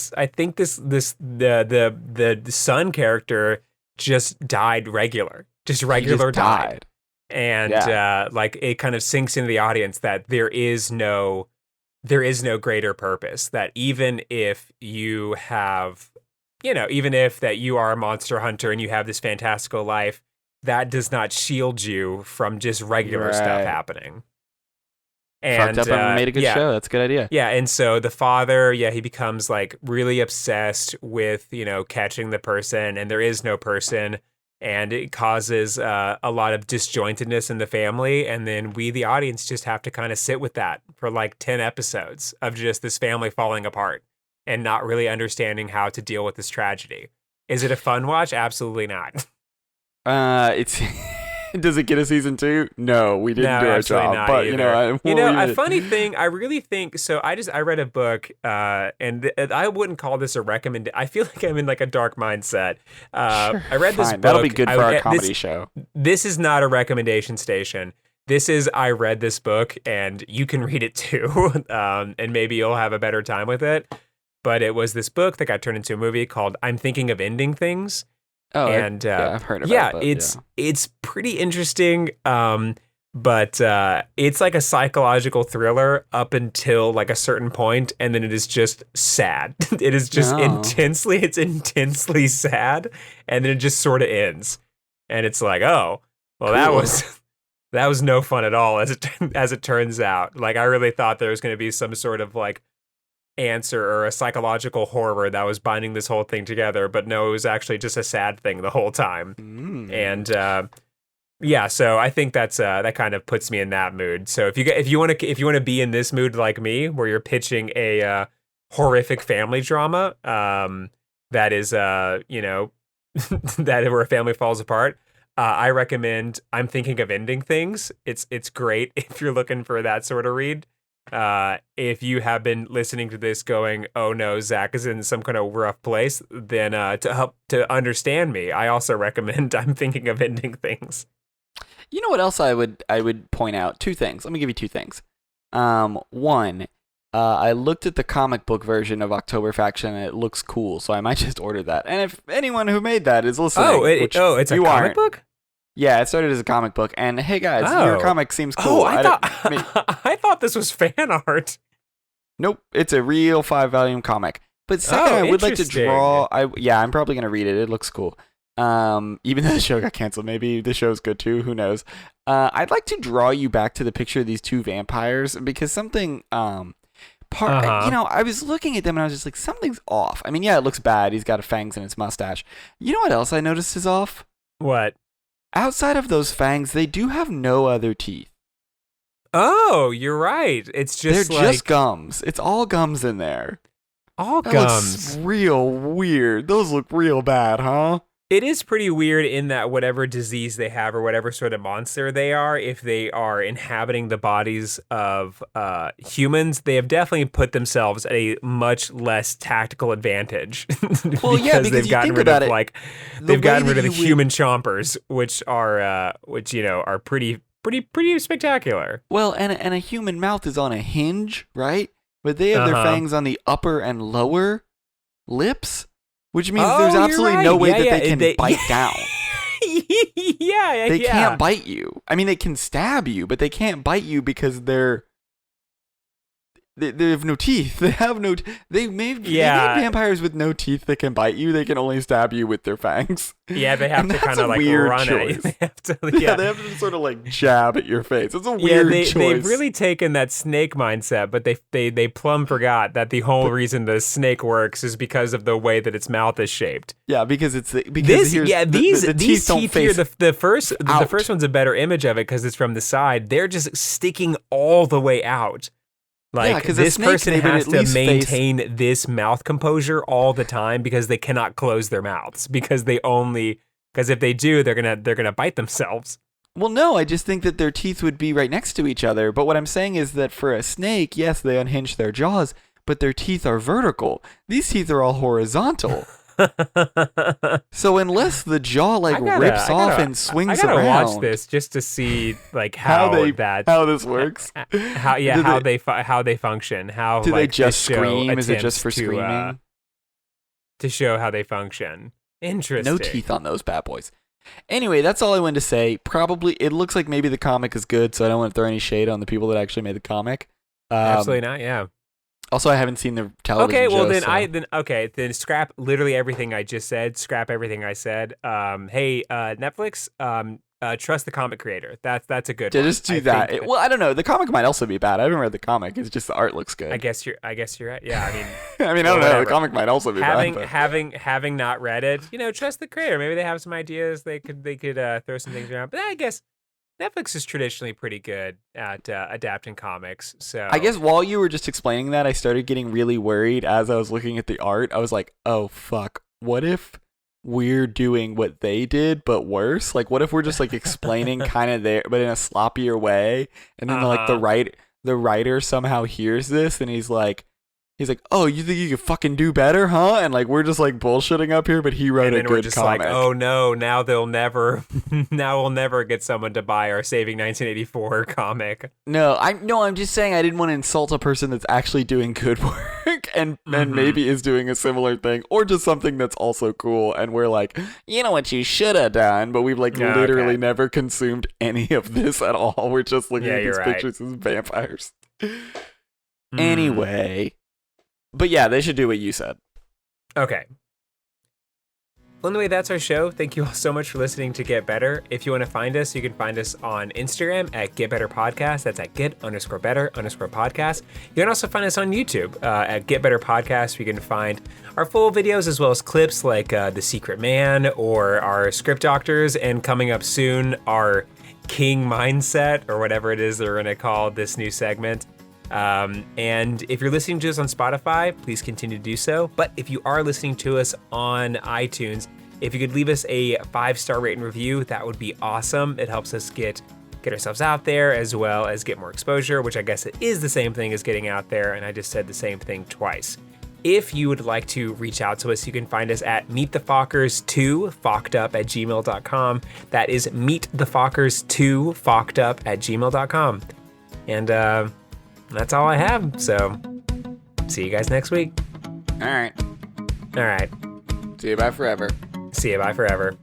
son character just died regular. Just regular died. And like it kind of sinks into the audience that there is no greater purpose, that even if you have, you know, even if that you are a monster hunter and you have this fantastical life, that does not shield you from just regular stuff happening. And Fucked up and made a good show. That's a good idea. Yeah, and so the father, he becomes like really obsessed with, you know, catching the person, and there is no person. And it causes a lot of disjointedness in the family. And then we, the audience, just have to kind of sit with that for like 10 episodes of just this family falling apart and not really understanding how to deal with this tragedy. Is it a fun watch? Absolutely not. It's does it get a season 2? No, we didn't do our job. But either. A funny thing, I really think so. I read a book, and I wouldn't call this a recommend. I feel like I'm in like a dark mindset. Sure, I read this book. That'll be good for our comedy show. This is not a recommendation station. This is, I read this book, and you can read it too, and maybe you'll have a better time with it. But it was this book that got turned into a movie called "I'm Thinking of Ending Things." Oh, and I've heard about it. But It's pretty interesting. But it's like a psychological thriller up until like a certain point, and then it is just sad. It is just intensely sad, and then it just sort of ends, and it's like, oh, well, cool. that was no fun at all, as it turns out. Like, I really thought there was going to be some sort of like answer or a psychological horror that was binding this whole thing together, but no, it was actually just a sad thing the whole time. And Yeah, so I think that kind of puts me in that mood. So if you want to be in this mood like me, where you're pitching a horrific family drama, that is that where a family falls apart, I recommend I'm Thinking of Ending Things. It's great if you're looking for that sort of read. If you have been listening to this going, oh no, Zach is in some kind of rough place, then to help to understand me, I also recommend I'm Thinking of Ending Things. You know what else I would point out? Two things. Let me give you two things. One, I looked at the comic book version of October Faction and it looks cool, so I might just order that. And if anyone who made that is listening, it's a comic book? Yeah, it started as a comic book. And hey guys, your comic seems cool. I thought this was fan art. Nope, it's a real 5-volume comic. But second, I would like to draw. I'm probably gonna read it. It looks cool. Even though the show got canceled, maybe the show's good too. Who knows? I'd like to draw you back to the picture of these two vampires because something, I was looking at them and I was just like, something's off. I mean, yeah, it looks bad. He's got fangs in his mustache. You know what else I noticed is off? What? Outside of those fangs, they do have no other teeth. Oh, you're right. They're just gums. It's all gums in there. All that gums. Looks real weird. Those look real bad, huh? It is pretty weird in that whatever disease they have or whatever sort of monster they are, if they are inhabiting the bodies of humans, they have definitely put themselves at a much less tactical advantage. Because they've gotten rid of the human chompers, which are pretty spectacular. Well, and a human mouth is on a hinge, right? But they have their fangs on the upper and lower lips. Which means there's absolutely no way that they can bite down. They can't bite you. I mean, they can stab you, but they can't bite you because they have no teeth. They have no. They made vampires with no teeth that can bite you. They can only stab you with their fangs. Yeah, they have to kind of like run at you. They have to sort of like jab at your face. It's a weird choice. They've really taken that snake mindset, but they plumb forgot that the whole reason the snake works is because of the way that its mouth is shaped. Yeah, because these teeth here. The first one's a better image of it because it's from the side. They're just sticking all the way out. Like, this person has to maintain this mouth composure all the time because they cannot close their mouths because if they do, they're gonna bite themselves. Well, no, I just think that their teeth would be right next to each other. But what I'm saying is that for a snake, yes, they unhinge their jaws, but their teeth are vertical. These teeth are all horizontal. So unless the jaw rips off and swings around, I gotta watch this just to see like how this works. How they function. How do they just scream? Is it just for screaming? To show how they function. Interesting. No teeth on those bad boys. Anyway, that's all I wanted to say. Probably it looks like maybe the comic is good, so I don't want to throw any shade on the people that actually made the comic. Absolutely not. Yeah. Also, I haven't seen the television show. Then scrap literally everything I just said. Scrap everything I said. Hey, Netflix, trust the comic creator. That's a good one. Just do that. I don't know. The comic might also be bad. I haven't read the comic. It's just the art looks good. I guess you're right. Yeah, I mean, I don't know. The comic might also be bad. Having not read it, trust the creator. Maybe they have some ideas. They could throw some things around. But I guess Netflix is traditionally pretty good at adapting comics. So I guess while you were just explaining that, I started getting really worried as I was looking at the art. I was like, oh, fuck. What if we're doing what they did, but worse? Like, what if we're just like explaining kind of there, but in a sloppier way? And then like the writer somehow hears this and he's like, oh, you think you could fucking do better, huh? And like we're just like bullshitting up here, but he wrote a good we're just comic. Like, oh no, now we'll never get someone to buy our Saving 1984 comic. No, I'm just saying I didn't want to insult a person that's actually doing good work and maybe is doing a similar thing or just something that's also cool. And we're like, you know what you should have done, but we've literally never consumed any of this at all. We're just looking at these pictures as vampires. Anyway. But yeah, they should do what you said. Okay. Well, anyway, that's our show. Thank you all so much for listening to Get Better. If you want to find us, you can find us on Instagram at Get Better Podcast. That's at Get_Better_Podcast. You can also find us on YouTube at Get Better Podcast. You can find our full videos as well as clips like The Secret Man or our Script Doctors, and coming up soon, our King Mindset, or whatever it is they're going to call this new segment. And if you're listening to us on Spotify, please continue to do so. But if you are listening to us on iTunes, if you could leave us a 5-star rate and review, that would be awesome. It helps us get ourselves out there as well as get more exposure, which I guess it is the same thing as getting out there. And I just said the same thing twice. If you would like to reach out to us, you can find us at meetthefockers2 fockedup@gmail.com. That is meetthefockers2 fockedup@gmail.com. And that's all I have. So see you guys next week. All right. All right. See you. Bye forever. See you. Bye forever.